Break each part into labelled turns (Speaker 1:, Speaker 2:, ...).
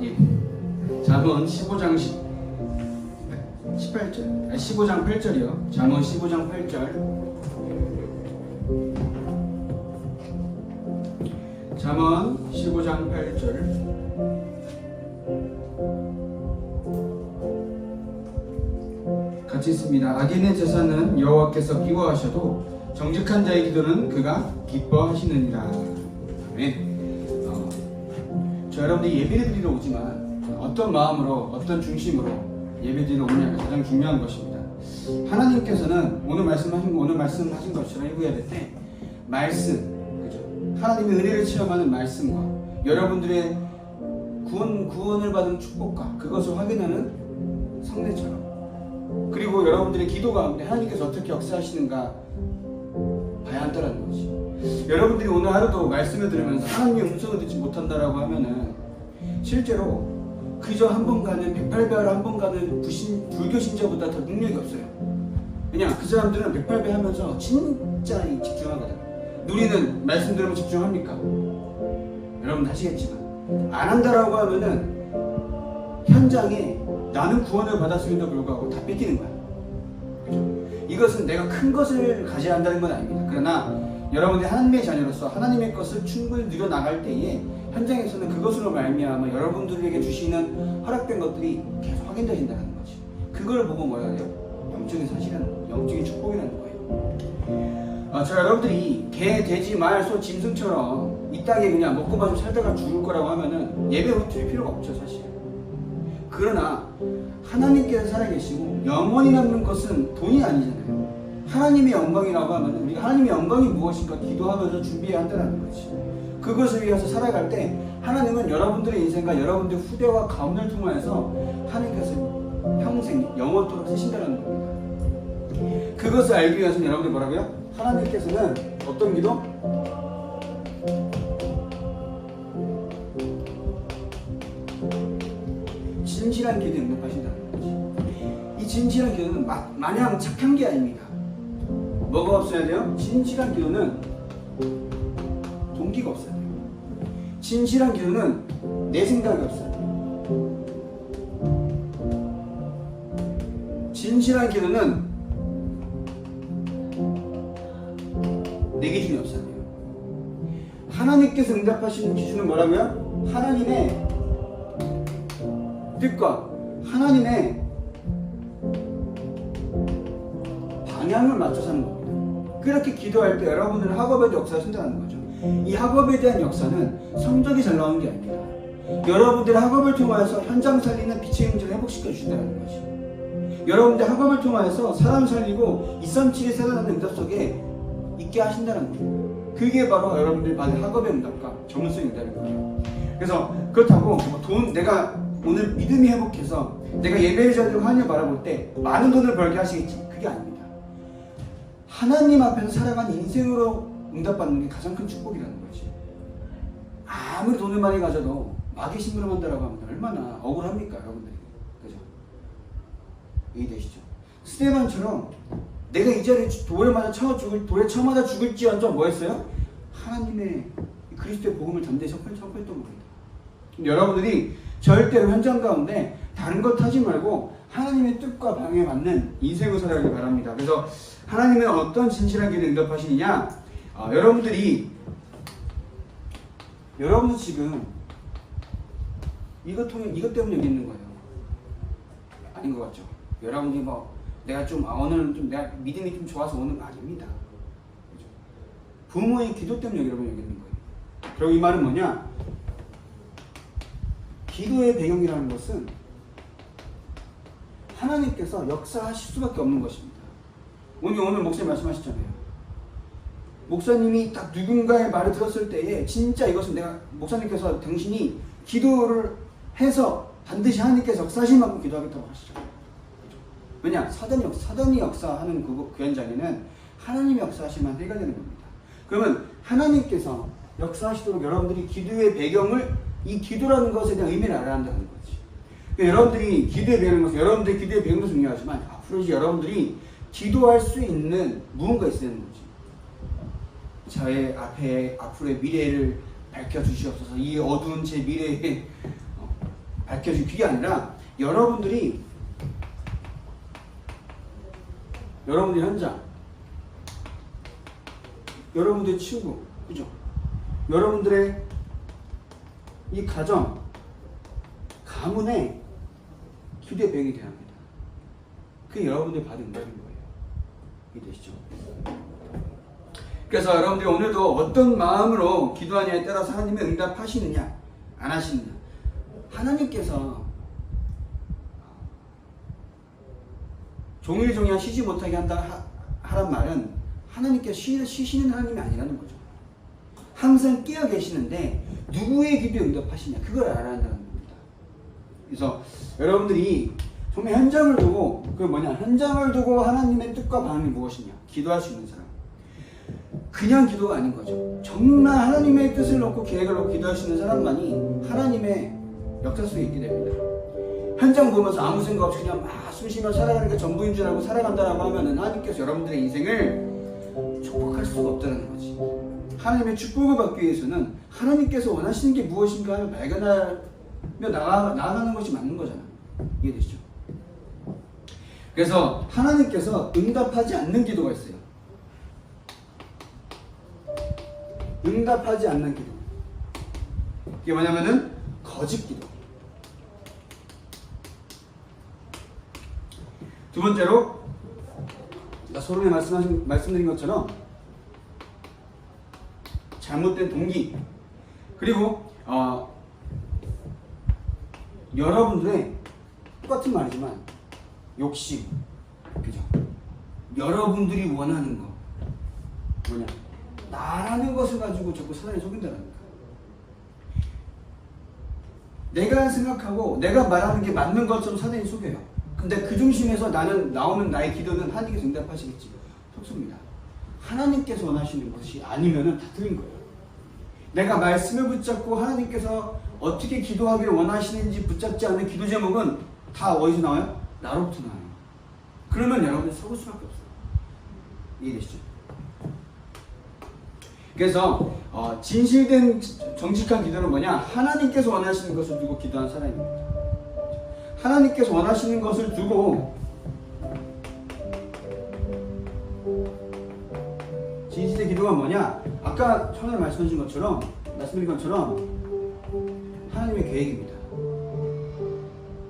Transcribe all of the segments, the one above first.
Speaker 1: 예. 잠언 15장 18절, 15장 8절이요. 잠언 15장 8절. 잠언 15장 8절. 같이 있습니다. 악인의 제사는 여호와께서 기뻐하셔도 정직한 자의 기도는 그가 기뻐하시느니라. 아멘. 저 여러분들이 예배를 드리러 오지만 어떤 마음으로, 어떤 중심으로 예배 드리러 오느냐가 가장 중요한 것입니다. 하나님께서는 오늘 말씀하신 것처럼 1부 예배 때 말씀, 그죠? 하나님의 은혜를 체험하는 말씀과 여러분들의 구원을 받은 축복과 그것을 확인하는 성례처럼, 그리고 여러분들의 기도 가운데 하나님께서 어떻게 역사하시는가 봐야 한다는 거지. 여러분들이 오늘 하루도 말씀을 들으면서 하나님의 음성을 듣지 못한다라고 하면은 실제로 그저 한 번 가는 108배하러 한 번 가는 불교 신자보다 더 능력이 없어요. 왜냐, 그 사람들은 108배 하면서 진짜 집중하거든. 누리는 말씀 들으면 집중합니까? 여러분 아시겠지만 안 한다라고 하면은 현장에 나는 구원을 받았음에도 불구하고 다 뺏기는 거야. 그죠? 이것은 내가 큰 것을 가져야 한다는 건 아닙니다. 그러나 여러분들이 하나님의 자녀로서 하나님의 것을 충분히 누려나갈 때에 현장에서는 그것으로 말미암아 여러분들에게 주시는 허락된 것들이 계속 확인되신다는 거지. 그걸 보고 뭐라 해요? 영적인 사실이라는 거예요. 영적인 축복이라는 거예요. 저 여러분들이 개, 돼지, 말, 소, 짐승처럼 이 땅에 그냥 먹고 마시고 살다가 죽을 거라고 하면은 예배로 드릴 필요가 없죠, 사실. 그러나 하나님께서 살아계시고 영원히 남는 것은 돈이 아니잖아요. 하나님의 영광이라고 하면 우리가 하나님의 영광이 무엇인가 기도하면서 준비해야 한다는 거지. 그것을 위해서 살아갈 때 하나님은 여러분들의 인생과 여러분들의 후대와 가문을 통해서 하나님께서 평생 영원토록 쓰신다는 겁니다. 그것을 알기 위해서는 여러분들 뭐라고요? 하나님께서는 어떤 기도? 진실한 기도에 응답하신다는 거지. 이 진실한 기도는 마냥 착한 게 아닙니다. 뭐가 없어야 돼요? 진실한 기도는 동기가 없어야 돼요. 진실한 기도는 내 생각이 없어야 돼요. 진실한 기도는 내 기준이 없어야 돼요. 하나님께서 응답하시는 기준은 뭐라고요? 하나님의 뜻과 하나님의 방향을 맞춰서 하는 겁니다. 그렇게 기도할 때 여러분들은 학업에도 역사하신다는 거죠. 이 학업에 대한 역사는 성적이 잘 나오는 게 아닙니다. 여러분들의 학업을 통하여서 현장 살리는 빛의 형제를 회복시켜 주신다는 거죠. 여러분들 학업을 통하여서 사람 살리고 이선칠이 살아나는 응답 속에 있게 하신다는 거예요. 그게 바로 여러분들이 받은 학업의 응답과 전문성 응답인 거예요. 그래서 그렇다고 내가 오늘 믿음이 회복해서 내가 예배를 잘 드리고 하나님을 바라볼 때 많은 돈을 벌게 하시겠지. 그게 아닙니다. 하나님 앞에서 살아가는 인생으로 응답받는 게 가장 큰 축복이라는 거지. 아무리 돈을 많이 가져도 마귀 심부름한다라고 하면 얼마나 억울합니까, 여러분들이. 그죠? 이해되시죠? 스테반처럼 내가 이 자리에 돌에 쳐맞아 죽을지언정 뭐 했어요? 하나님의 그리스도의 복음을 담대히 선포했던 겁니다. 여러분들이 절대로 현장 가운데 다른 것 하지 말고 하나님의 뜻과 방향에 맞는 인생을 살아가길 바랍니다. 그래서 하나님은 어떤 진실한 기도에 응답하시느냐? 여러분들 지금 이것 때문에 여기 있는 거예요. 아닌 것 같죠? 여러분들이 내가 오늘은 좀 내가 믿음이 좀 좋아서 오는 거 아닙니다. 그렇죠? 부모의 기도 때문에 여러분 여기 있는 거예요. 그럼 이 말은 뭐냐? 기도의 배경이라는 것은 하나님께서 역사하실 수밖에 없는 것입니다. 오늘 목사님 말씀하셨잖아요. 목사님이 딱 누군가의 말을 들었을 때에 진짜 이것은 목사님께서 당신이 기도를 해서 반드시 하나님께서 역사하실 만큼 기도하겠다고 하시죠. 왜냐? 사단이 역사하는 그 현장에는 하나님이 역사하시면 해결되는 겁니다. 그러면 하나님께서 역사하시도록 여러분들이 기도의 배경을, 이 기도라는 것에 대한 의미를 알아야 한다는 거지. 그러니까 여러분들이 기도의 배경도 중요하지만 앞으로 이제 여러분들이 기도할 수 있는 무언가 있어야 되는 거지. 저의 앞으로의 미래를 밝혀주시옵소서. 이 어두운 제 미래에 밝혀지고, 그게 아니라 여러분들이 현장, 여러분들의 친구, 그죠? 여러분들의 이 가정, 가문의 기도의 배경이 돼야 합니다. 그게 여러분들이 받은 응답인 거예요. 이해되시죠? 그래서 여러분들이 오늘도 어떤 마음으로 기도하냐에 따라서 하나님의 응답하시느냐 안 하시느냐, 하나님께서 종일종일 쉬지 못하게 한다 하란 말은 하나님께서 쉬시는 하나님이 아니라는 거죠. 항상 깨어 계시는데 누구의 기도에 응답하시냐, 그걸 알아야 한다는 겁니다. 그래서 여러분들이 정말 현장을 두고, 현장을 두고 하나님의 뜻과 방향이 무엇이냐, 기도할 수 있는 사람, 그냥 기도가 아닌 거죠. 정말 하나님의 뜻을 놓고 계획을 놓고 기도할 수 있는 사람만이 하나님의 역사 속에 있게 됩니다. 현장 보면서 아무 생각 없이 그냥 막 숨쉬며 살아가는 게 전부인 줄 알고 살아간다라고 하면은 하나님께서 여러분들의 인생을 축복할 수가 없다는 거지. 하나님의 축복을 받기 위해서는 하나님께서 원하시는 게 무엇인가 하며 발견하며 나아가는 것이 맞는 거잖아. 이해되시죠? 그래서 하나님께서 응답하지 않는 기도가 있어요. 응답하지 않는 기도. 그게 뭐냐면은 거짓 기도. 두 번째로 서론에 말씀드린 것처럼 잘못된 동기, 그리고 여러분들의 똑같은 말이지만 욕심, 그죠? 여러분들이 원하는 거 뭐냐, 나라는 것을 가지고 자꾸 사단이 속인다는 거야. 내가 생각하고 내가 말하는 게 맞는 것처럼 사단이 속여요. 근데 그 중심에서 나오는 나의 기도는 하나님께서 응답하시겠지, 속습니다. 하나님께서 원하시는 것이 아니면은 다 틀린 거예요. 내가 말씀을 붙잡고 하나님께서 어떻게 기도하기를 원하시는지 붙잡지 않는 기도 제목은 다 어디서 나와요? 나로부터 나와요. 그러면 여러분이 속을 수밖에 없어요. 이해되시죠? 그래서 진실된 정직한 기도는 뭐냐? 하나님께서 원하시는 것을 두고 기도하는 사람입니다. 하나님께서 원하시는 것을 두고 진실의 기도가 뭐냐? 아까 처음에 말씀드린 것처럼 하나님의 계획입니다.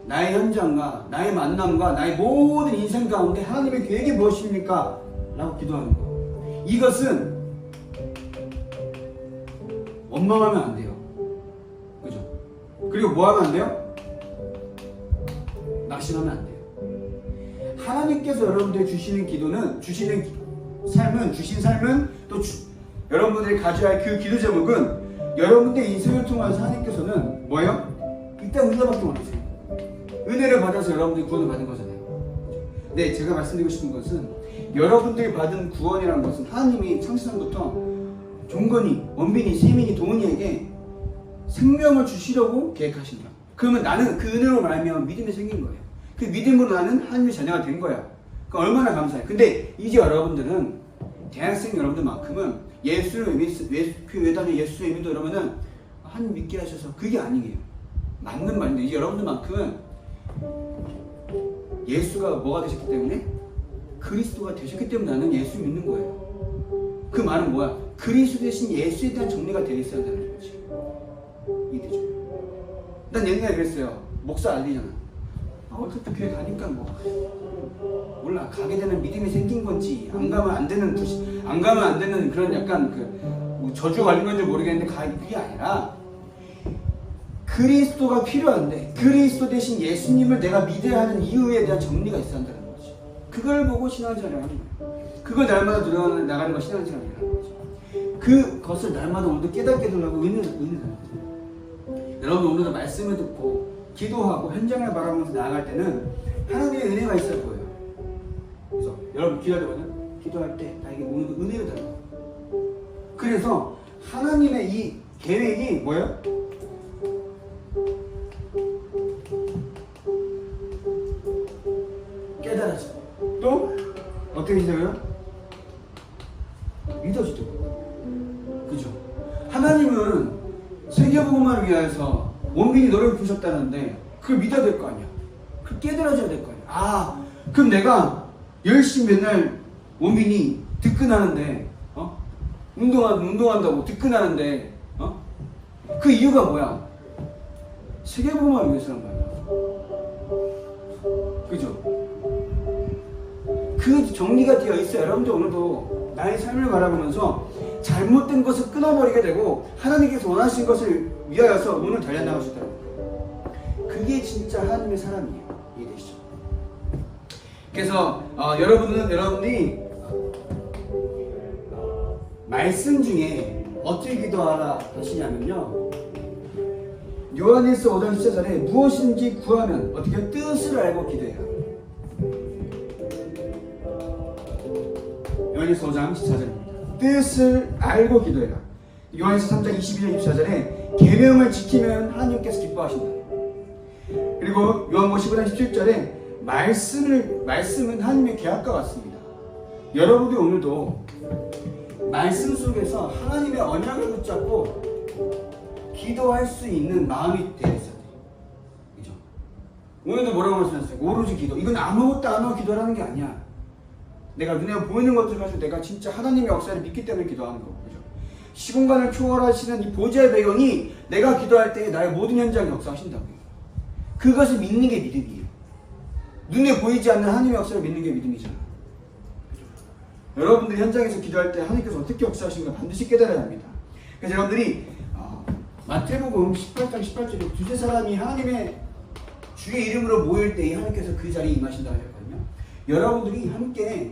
Speaker 1: 나의 현장과 나의 만남과 나의 모든 인생 가운데 하나님의 계획이 무엇입니까? 라고 기도하는 거. 이것은 원망하면 안 돼요. 그죠? 그리고 뭐 하면 안 돼요? 낙심하면 안 돼요. 하나님께서 여러분들이 주시는 삶은 또 여러분들이 가져야 할 그 기도 제목은 여러분들의 인생을 통해서 하나님께서는 뭐예요? 일단 은혜밖에 원하세요. 은혜를 받아서 여러분들이 구원을 받은 거잖아요. 네, 제가 말씀드리고 싶은 것은 여러분들이 받은 구원이라는 것은 하나님이 창세전부터 종건이, 원빈이, 세민이, 도은이에게 생명을 주시려고 계획하신다. 그러면 나는 그 은혜로 말하면 믿음이 생긴 거예요. 그 믿음으로 나는 하나님의 자녀가 된 거야. 그러니까 얼마나 감사해. 근데 이제 여러분들은 대학생 여러분들만큼은 그 외단의 예수를 믿어 이러면은 하나님 믿게 하셔서 그게 아니에요. 맞는 말인데 이제 여러분들만큼은 예수가 뭐가 되셨기 때문에? 그리스도가 되셨기 때문에 나는 예수 믿는 거예요. 그 말은 뭐야? 그리스도 대신 예수에 대한 정리가 되어 있어야 되는 거지. 이해되죠? 난 옛날에 그랬어요. 목사 알리잖아. 어쨌든 교회 가니까 몰라, 가게 되는 믿음이 생긴 건지 안 가면 안 되는 그런 약간 저주 걸린 건지 모르겠는데 그게 아니라 그리스도가 필요한데 그리스도 대신 예수님을 내가 믿어야 하는 이유에 대한 정리가 있어야 한다는 거지. 그걸 보고 신앙생활을 하는 거야. 그걸 날마다 누려나가는 거 신앙생활이라는 거지. 그것을 날마다 오늘도 깨닫게 되려고 은혜를 하는 거예요. 여러분 오늘도 말씀을 듣고 기도하고 현장을 바라보면서 나아갈 때는 하나님의 은혜가 있을 거예요. 그래서 여러분 기도할 때 나에게 오늘도 은혜를 달라. 그래서 하나님의 이 계획이 뭐예요? 깨달아져. 또 어떻게 시작해요? 믿어지도록. 그죠? 하나님은 세계복음화를 위해서 원빈이 노력을 부셨다는데 그걸 믿어야 될 거 아니야. 그걸 깨달아줘야 될 거 아니야. 아, 그럼 내가 열심히 맨날 원빈이 득근하는데, 운동한다고 득근하는데, 그 이유가 뭐야? 세계복음화를 위해서란 말이야. 그죠? 그 정리가 되어 있어요. 여러분들 오늘도 나의 삶을 바라보면서 잘못된 것을 끊어버리게 되고 하나님께서 원하신 것을 위하여서 오늘 달려나갈 수 있다는 거예요. 그게 진짜 하나님의 사람이에요. 이해되시죠? 그래서 여러분들이 말씀 중에 어떻게 기도하라 하시냐면요, 요한일서 5장 14절에 무엇인지 구하면 어떻게 뜻을 알고 기도해라. 요한일서 5장 14절입니다. 뜻을 알고 기도해라. 요한일서 3장 22절 24절에 계명을 지키면 하나님께서 기뻐하신다. 그리고 요한복음 15장 17절에 말씀은 하나님의 계약과 같습니다. 여러분들이 오늘도 말씀 속에서 하나님의 언약을 붙잡고 기도할 수 있는 마음이 되어 있어야 돼요. 그죠? 오늘도 뭐라고 말씀하셨어요? 오로지 기도. 이건 아무것도 안 하고 기도하는 게 아니야. 내가 눈에 보이는 것들 가지고 내가 진짜 하나님의 역사를 믿기 때문에 기도하는 거고. 그죠? 시공간을 초월하시는 이 보좌의 배경이 내가 기도할 때 나의 모든 현장에 역사하신다고요. 그것을 믿는 게 믿음이에요. 눈에 보이지 않는 하나님의 역사를 믿는 게 믿음이잖아. 그죠? 여러분들이 현장에서 기도할 때 하나님께서 어떻게 역사하시는가 반드시 깨달아야 합니다. 그래서 여러분들이 마태복음 18장 18절에 두세 사람이 하나님의 주의 이름으로 모일 때 하나님께서 그 자리에 임하신다고 하셨거든요. 여러분들이 함께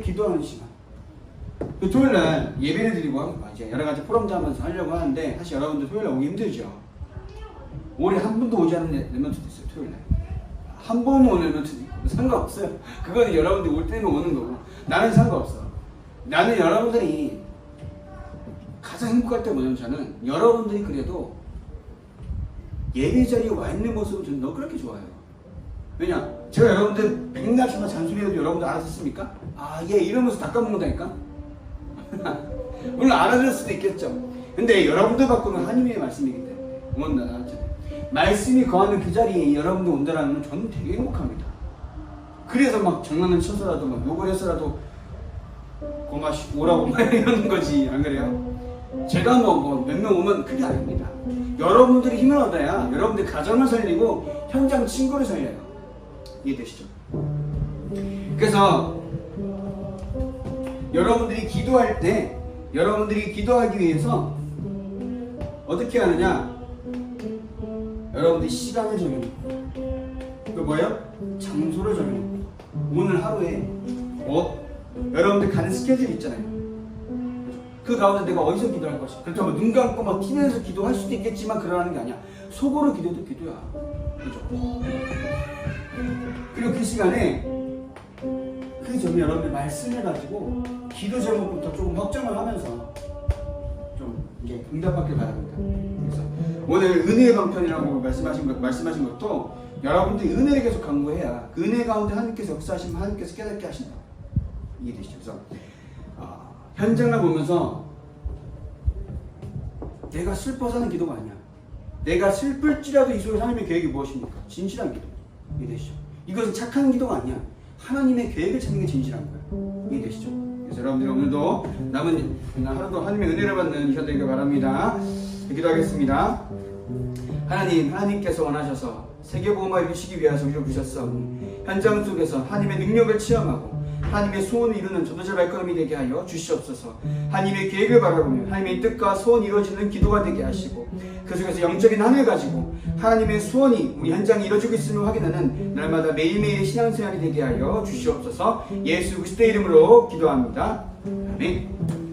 Speaker 1: 기도하는 시간. 그 토요일날 예배를 드리고 이제 여러 가지 포럼도 하면서 하려고 하는데 사실 여러분들 토요일날 오기 힘들죠. 올해 한 번도 오지 않는 랩런트도 있어요. 토요일날 한 번은 오는 랩런트도 있고 상관없어요. 그거는 여러분들이 올 때는 오는 거고 나는 상관없어. 나는 여러분들이 가장 행복할 때 뭐냐면 저는 여러분들이 그래도 예배 자리에 와 있는 모습은 저는 너무 그렇게 좋아요. 왜냐? 제가 여러분들 백날 전화 잔소리해도 여러분들 알아듣습니까? 아, 얘 이러면서 다 까먹는다니까? 물론 알아들을 수도 있겠죠. 근데 여러분들 갖고는 하나님의 말씀이기 때문에 응원 나잖아요. 말씀이 거하는 그 자리에 여러분들 온다라는 건 저는 되게 행복합니다. 그래서 막 장난을 쳐서라도 막 욕을 해서라도 고마시 오라고 막 이러는 거지. 안 그래요? 제가 몇 명 오면 그게 아닙니다. 여러분들이 힘을 얻어야 여러분들 가정을 살리고 현장 친구를 살려요. 이해되시죠? 그래서 여러분들이 기도할 때 여러분들이 기도하기 위해서 어떻게 하느냐? 여러분들이 시간을 정해놓고 그 뭐예요? 장소를 정해놓고 오늘 하루에 여러분들 가는 스케줄이 있잖아요. 그 가운데 내가 어디서 기도할 것이야. 그렇다면 눈 감고 막 TV에서 기도할 수도 있겠지만 그러라는 게 아니야. 속으로 기도도 기도야. 그죠? 그리고 그 시간에 그 점에 여러분들 말씀을 가지고 기도 제목부터 조금 확정을 하면서 좀 이게 응답받길 바랍니다. 그래서 오늘 은혜의 방편이라고 말씀하신 것도 여러분들이 은혜를 계속 강구해야 그 은혜 가운데 하나님께서 역사하시면 하나님께서 깨닫게 하신다. 이해되시죠? 그래서 현장을 보면서 내가 슬퍼서 하는 기도가 아니야. 내가 슬플지라도 이 속에 하나님의 계획이 무엇입니까? 진실한 기도. 이해되시죠? 이것은 착한 기도가 아니야. 하나님의 계획을 찾는 게 진실한 거야. 이해되시죠? 그래서 여러분들 오늘도 남은 하루도 하나님의 은혜를 받는 이사 되기를 바랍니다. 기도하겠습니다. 하나님께서 원하셔서 세계복음화를 이루시기 위해서 우리를 부르셨사오니 현장 속에서 하나님의 능력을 체험하고 하나님의 소원을 이루는 전도자 발걸음이 되게 하여 주시옵소서. 하나님의 계획을 바라보며 하나님의 뜻과 소원이 이루어지는 기도가 되게 하시고 그 속에서 영적인 하늘 가지고 하나님의 소원이 우리 현장에 이루어지고 있음을 확인하는 날마다 매일매일의 신앙생활이 되게 하여 주시옵소서. 예수 그리스도의 이름으로 기도합니다. 아멘.